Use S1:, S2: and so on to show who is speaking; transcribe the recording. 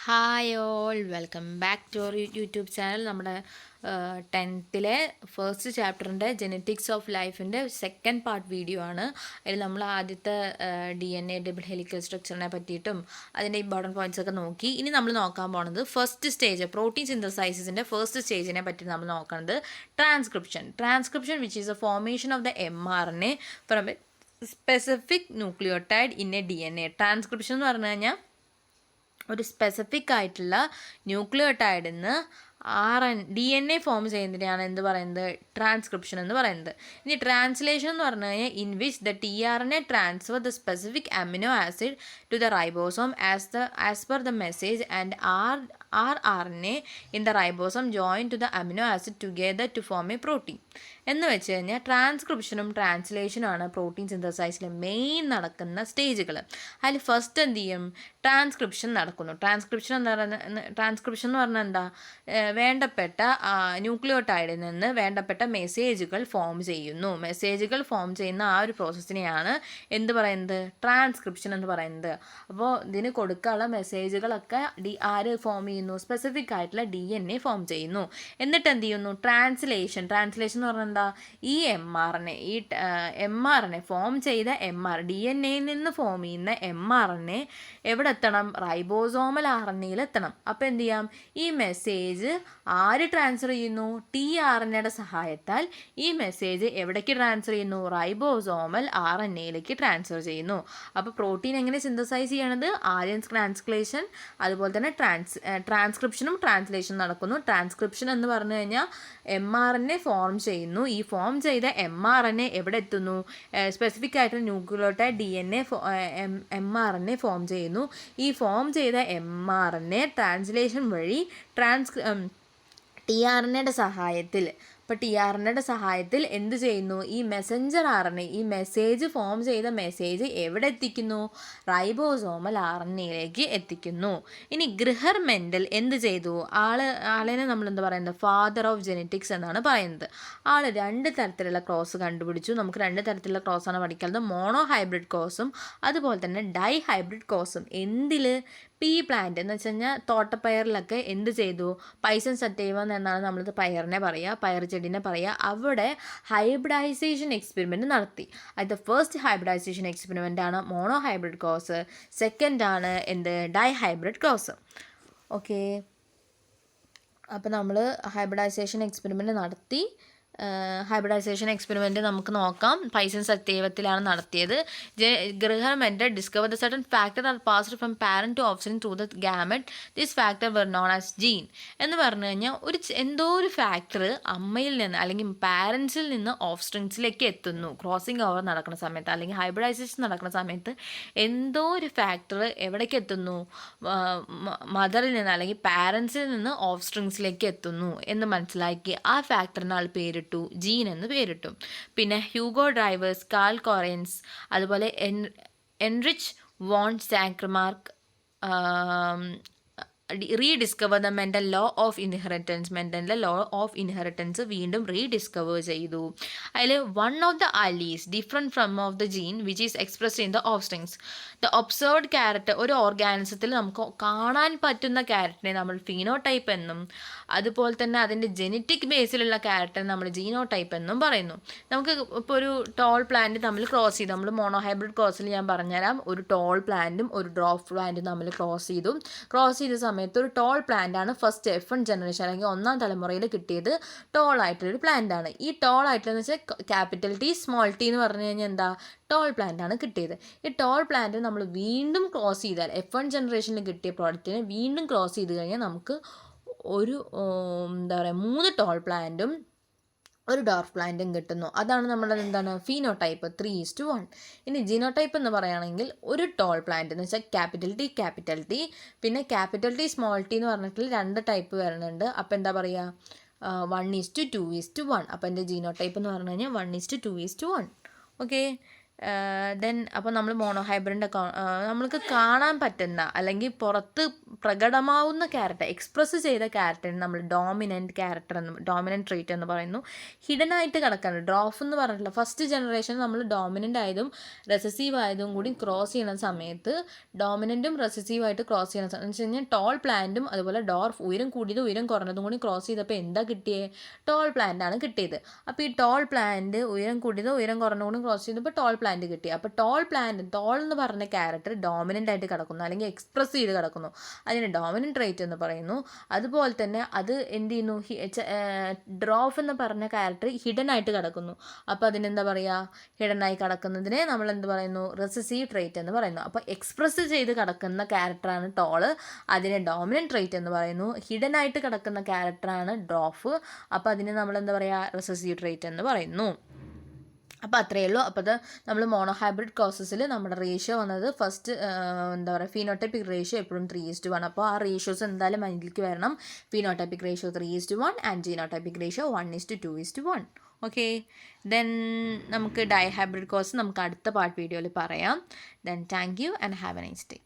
S1: Hi all welcome back to our YouTube channel. നമ്മുടെ 10th first ചാപ്റ്ററിൻ്റെ genetics of ലൈഫിൻ്റെ second part video ആണ്. അതിൽ നമ്മൾ ആദ്യത്തെ DNA ഡബിൾ ഹെലിക്കൽ സ്ട്രക്ചറിനെ പറ്റിയിട്ടും അതിൻ്റെ ഇമ്പോർട്ടൻറ്റ് പോയിൻറ്റ്സ് ഒക്കെ നോക്കി. ഇനി നമ്മൾ നോക്കാൻ പോണത് ഫസ്റ്റ് സ്റ്റേജ് പ്രോട്ടീൻ സിന്തസൈസിസിൻ്റെ ഫസ്റ്റ് സ്റ്റേജിനെ പറ്റി നമ്മൾ നോക്കുന്നത് transcription which is A formation of the mRNA from A specific nucleotide in A DNA. Transcription എന്ന് പറഞ്ഞു കഴിഞ്ഞാൽ ഒരു സ്പെസിഫിക് ആയിട്ടുള്ള ന്യൂക്ലിയോടൈഡിൽ നിന്ന് DNA ഫോം ചെയ്യുന്നതിനെയാണ് എന്ത് പറയുന്നത്, ട്രാൻസ്ക്രിപ്ഷൻ എന്ന് പറയുന്നത്. ഇനി ട്രാൻസ്ലേഷൻ എന്ന് പറഞ്ഞു കഴിഞ്ഞാൽ in which the tRNA transfer the specific amino acid to the ribosome as per the message and rRNA in the ribosome join to the amino acid together to form a protein. എന്ന് വെച്ച് കഴിഞ്ഞാൽ ട്രാൻസ്ക്രിപ്ഷനും ട്രാൻസ്ലേഷനുമാണ് protein സിന്തസൈസിൽ main നടക്കുന്ന സ്റ്റേജുകൾ. അതിൽ first എന്ത് ചെയ്യും, transcription നടക്കുന്നു. Transcription എന്ന് പറഞ്ഞാൽ എന്താ, വേണ്ടപ്പെട്ട ന്യൂക്ലിയോടൈഡിൽ നിന്ന് വേണ്ടപ്പെട്ട മെസ്സേജുകൾ ഫോം ചെയ്യുന്നു. മെസ്സേജുകൾ ഫോം ചെയ്യുന്ന ആ ഒരു പ്രോസസ്സിനെയാണ് എന്ത് പറയുന്നത്, ട്രാൻസ്ക്രിപ്ഷൻ എന്ന് പറയുന്നത്. അപ്പോൾ ഇതിന് കൊടുക്കാനുള്ള മെസ്സേജുകളൊക്കെ ആര് ഫോം ചെയ്യുന്നു, സ്പെസിഫിക് ആയിട്ടുള്ള DNA ഫോം ചെയ്യുന്നു. എന്നിട്ട് എന്ത് ചെയ്യുന്നു, ട്രാൻസ്ലേഷൻ എന്ന് പറഞ്ഞാൽ എന്താ, ഈ mRNA ഫോം ചെയ്ത DNAയിൽ നിന്ന് ഫോം ചെയ്യുന്ന mRNA എവിടെ എത്തണം, റൈബോസോമൽ RNAയിൽ എത്തണം. അപ്പോൾ എന്ത് ചെയ്യാം, ഈ മെസ്സേജ് ആര് ട്രാൻസ്ഫർ ചെയ്യുന്നു, tRNAയുടെ സഹായത്താൽ ഈ മെസ്സേജ് എവിടേക്ക് ട്രാൻസ്ഫർ ചെയ്യുന്നു, റൈബോസോമൽ RNAയിലേക്ക് ട്രാൻസ്ഫർ ചെയ്യുന്നു. അപ്പോൾ പ്രോട്ടീൻ എങ്ങനെ സിന്തസൈസ് ചെയ്യണത്, ആദ്യം ട്രാൻസ്ലേഷൻ, അതുപോലെ തന്നെ ട്രാൻസ്ക്രിപ്ഷനും ട്രാൻസ്ലേഷനും നടക്കുന്നു. ട്രാൻസ്ക്രിപ്ഷൻ എന്ന് പറഞ്ഞു കഴിഞ്ഞാൽ mRNA ഫോം ചെയ്യുന്നു. ഈ ഫോം ചെയ്ത mRNA എവിടെ എത്തുന്നു, സ്പെസിഫിക് ആയിട്ട് ന്യൂക്ലിയോടൈഡ് DNA mRNA ഫോം ചെയ്യുന്നു. ഈ ഫോം ചെയ്ത mRNA ട്രാൻസ്ലേഷൻ വഴി tRNAയുടെ സഹായത്തിൽ എന്ത് ചെയ്യുന്നു, ഈ മെസ്സഞ്ചർ RNA, ഈ മെസ്സേജ് ഫോം ചെയ്ത മെസ്സേജ് എവിടെ എത്തിക്കുന്നു, റൈബോസോമൽ RNAയിലേക്ക് എത്തിക്കുന്നു. ഇനി ഗ്രഹർ മെൻഡൽ എന്ത് ചെയ്തു, ആളിനെ നമ്മൾ എന്താ പറയുന്നത്, ഫാദർ ഓഫ് ജെനറ്റിക്സ് എന്നാണ് പറയുന്നത്. ആൾ 2 തരത്തിലുള്ള ക്രോസ് കണ്ടുപിടിച്ചു. നമുക്ക് 2 തരത്തിലുള്ള ക്രോസാണ് പഠിക്കുന്നത്, മോണോ ഹൈബ്രിഡ് ക്രോസും അതുപോലെ തന്നെ ഡൈ ഹൈബ്രിഡ് ക്രോസും. എന്തിൽ, പീ പ്ലാന്റ് എന്ന് വെച്ച് കഴിഞ്ഞാൽ തോട്ടപ്പയറിലൊക്കെ എന്ത് ചെയ്തു, പൈസൻ സറ്റൈവ എന്നാണ് നമ്മളിത് പയറിനെ പറയുക, പയർ ചെടീനെ പറയുക. അവിടെ ഹൈബ്രിഡൈസേഷൻ എക്സ്പെരിമെൻറ്റ് നടത്തി. അത് ഫസ്റ്റ് ഹൈബ്രിഡൈസേഷൻ എക്സ്പെരിമെൻ്റ് ആണ് മോണോ ഹൈബ്രിഡ് ക്രോസ്, സെക്കൻഡ് ആണ് ഡൈ ഹൈബ്രിഡ് ക്രോസ്. ഓക്കെ, അപ്പോൾ നമ്മൾ ഹൈബ്രിഡൈസേഷൻ എക്സ്പെരിമെൻറ്റ് നടത്തി. ഹൈബ്രിഡൈസേഷൻ എക്സ്പെരിമെൻറ്റ് നമുക്ക് നോക്കാം. പൈസൻ സത്യവത്തിലാണ് നടത്തിയത്. Gregor Mendel discover the certain factor are passed from parent to offspring through the gamete. This factor were known as gene. എന്ന് പറഞ്ഞു കഴിഞ്ഞാൽ എന്തോ ഒരു ഫാക്ടർ അമ്മയിൽ നിന്ന് അല്ലെങ്കിൽ പാരൻസിൽ നിന്ന് ഓഫ്സ്പ്രിങ്സിലേക്ക് എത്തുന്നു. ക്രോസിംഗ് ഓവർ നടക്കുന്ന സമയത്ത് അല്ലെങ്കിൽ ഹൈബ്രിഡൈസേഷൻ നടക്കുന്ന സമയത്ത് എന്തോ ഒരു ഫാക്ടർ എവിടേക്ക് എത്തുന്നു, മദറിൽ നിന്ന് അല്ലെങ്കിൽ പാരൻസിൽ നിന്ന് ഓഫ്സ്പ്രിങ്സിലേക്ക് എത്തുന്നു എന്ന് മനസ്സിലാക്കി ആ ഫാക്ടറിന് ആൾ പേരിട്ടു, ജീൻ എന്ന് പേരിട്ടു. പിന്നെ ഹ്യൂഗോ ഡ്രൈവേഴ്സ്, കാൾ കൊറൻസ്, അതുപോലെ Erich von Tschermak rediscover the Mendel law of inheritance. മെൻ്റലിൻ്റെ ലോ ഓഫ് ഇൻഹെറിറ്റൻസ് വീണ്ടും റീഡിസ്കവർ ചെയ്തു. അതിൽ one of the alleles different from of the gene which is expressed in the offsprings. The observed character, ഒരു ഓർഗാനിസത്തിൽ നമുക്ക് കാണാൻ പറ്റുന്ന ക്യാരക്ടറിനെ നമ്മൾ ഫീനോടൈപ്പ് എന്നും അതുപോലെ തന്നെ അതിൻ്റെ ജെനറ്റിക് ബേസിലുള്ള ക്യാരക്ടർ നമ്മൾ ജീനോടൈപ്പ് എന്നും പറയുന്നു. നമുക്ക് ഇപ്പോൾ ഒരു ടോൾ പ്ലാന്റ് തമ്മിൽ ക്രോസ് ചെയ്തു, നമ്മൾ മോണോഹൈബ്രിഡ് ക്രോസിൽ ഞാൻ പറഞ്ഞുതരാം, ഒരു ടോൾ പ്ലാന്റും ഒരു ഡ്രോപ്പ് പ്ലാന്റും തമ്മിൽ ക്രോസ് ചെയ്ത സമയത്ത് ഒരു ടോൾ പ്ലാന്റ് ആണ് ഫസ്റ്റ് F1 ജനറേഷൻ അല്ലെങ്കിൽ 1ാം തലമുറയിൽ കിട്ടിയത്. ടോൾ ആയിട്ടുള്ളൊരു പ്ലാന്റ് ആണ്. ഈ ടോൾ ആയിട്ടുള്ളതെന്ന് വെച്ചാൽ ക്യാപിറ്റൽ T സ്മോൾ t എന്ന് പറഞ്ഞു കഴിഞ്ഞാൽ എന്താ, ടോൾ പ്ലാന്റ് ആണ് കിട്ടിയത്. ഈ ടോൾ പ്ലാന്റ് നമ്മൾ വീണ്ടും ക്രോസ് ചെയ്താൽ F1 ജനറേഷനിൽ കിട്ടിയ പ്രോഡക്റ്റിനെ വീണ്ടും ക്രോസ് ചെയ്ത് കഴിഞ്ഞാൽ നമുക്ക് ഒരു എന്താ പറയുക 3 ടോൾ പ്ലാന്റും ഒരു ഡോർഫ് പ്ലാന്റും കിട്ടുന്നു. അതാണ് നമ്മുടെ എന്താണ് ഫീനോടൈപ്പ് 3:1. ഇനി ജീനോടൈപ്പ് എന്ന് പറയുകയാണെങ്കിൽ ഒരു ടോൾ പ്ലാന്റ് എന്ന് വെച്ചാൽ ക്യാപിറ്റൽ T പിന്നെ ക്യാപിറ്റൽ T സ്മോൾ t എന്ന് പറഞ്ഞിട്ട് 2 ടൈപ്പ് വരുന്നുണ്ട്. അപ്പോൾ എന്താ പറയുക, 1:2:1. അപ്പോൾ എൻ്റെ ജീനോടൈപ്പ് എന്ന് പറഞ്ഞു കഴിഞ്ഞാൽ 1:2:1. ഓക്കെ, ദെൻ അപ്പോൾ നമ്മൾ മോണോഹൈബ്രിഡിൻ്റെ നമ്മൾക്ക് കാണാൻ പറ്റുന്ന അല്ലെങ്കിൽ പുറത്ത് പ്രകടമാവുന്ന ക്യാരക്ടർ, എക്സ്പ്രസ് ചെയ്ത ക്യാരക്ടറിന് നമ്മൾ ഡോമിനൻറ്റ് ട്രെയ്റ്റ് എന്ന് പറയുന്നു. ഹിഡൻ ആയിട്ട് കിടക്കുന്നത് ഡ്വാർഫ് എന്ന് പറഞ്ഞിട്ടില്ല. ഫസ്റ്റ് ജനറേഷൻ നമ്മൾ ഡോമിനൻ്റ് ആയതും റെസസീവ് ആയതും കൂടി ക്രോസ് ചെയ്യുന്ന സമയത്ത് ഡോമിനൻറ്റും റെസസീവായിട്ട് ക്രോസ് ചെയ്യുന്ന സമയം എന്ന് വെച്ച് കഴിഞ്ഞാൽ ടോൾ പ്ലാന്റും അതുപോലെ ഡോർഫ് ഉയരം കൂടിയതും ഉയരം കുറഞ്ഞതും കൂടി ക്രോസ് ചെയ്തപ്പോൾ എന്താ കിട്ടിയത്? ടോൾ പ്ലാന്റ് ആണ് കിട്ടിയത്. അപ്പോൾ ഈ ടോൾ പ്ലാന്റ് ഉയരം കൂടിയതും ഉയരം കുറഞ്ഞതും കൂടി ക്രോസ് ചെയ്തപ്പോൾ ടോൾ പ്ലാന്റ് കിട്ടി. അപ്പോൾ ടോൾ എന്ന് പറഞ്ഞ ക്യാരക്ടർ ഡോമിനൻ്റ് ആയിട്ട് കിടക്കുന്നു അല്ലെങ്കിൽ എക്സ്പ്രസ് ചെയ്ത് കിടക്കുന്നു, അതിന് ഡോമിനൻ്റ് ട്രേറ്റ് എന്ന് പറയുന്നു. അതുപോലെ തന്നെ അത് എന്ത് ചെയ്യുന്നു? ഡ്വാർഫ് എന്ന് പറഞ്ഞ ക്യാരക്ടർ ഹിഡൻ ആയിട്ട് കിടക്കുന്നു. അപ്പോൾ അതിനെന്താ പറയുക? ഹിഡൻ ആയി കിടക്കുന്നതിനെ നമ്മൾ എന്ത് പറയുന്നു? റെസസീവ് ട്രേറ്റ് എന്ന് പറയുന്നു. അപ്പോൾ എക്സ്പ്രസ് ചെയ്ത് കിടക്കുന്ന ക്യാരക്ടറാണ് ടോള്, അതിനെ ഡോമിനൻ്റ് ട്രേറ്റ് എന്ന് പറയുന്നു. ഹിഡൻ ആയിട്ട് കിടക്കുന്ന ക്യാരക്ടറാണ് ഡ്വാർഫ്, അപ്പോൾ അതിനെ നമ്മൾ എന്താ പറയുക? റെസസീവ് ട്രേറ്റ് എന്ന് പറയുന്നു. അപ്പോൾ അത്രയേ ഉള്ളൂ. അപ്പോൾ അത് നമ്മൾ മോണോഹൈബ്രിഡ് കോസസിൽ നമ്മുടെ റേഷ്യോ വന്നത് ഫസ്റ്റ് എന്താ പറയുക, ഫീനോടൈപ്പിക് റേഷ്യോ എപ്പോഴും 3:1. അപ്പോൾ ആ റേഷ്യോസ് എന്തായാലും മൈൻഡിലേക്ക് വരണം. Phenotypic ratio 3:1 and genotypic ratio 1:2:1. Okay, then നമുക്ക് ഡൈഹൈബ്രിഡ് കോസ് നമുക്ക് അടുത്ത പാർട്ട് വീഡിയോയിൽ പറയാം. Then thank you and have a nice day.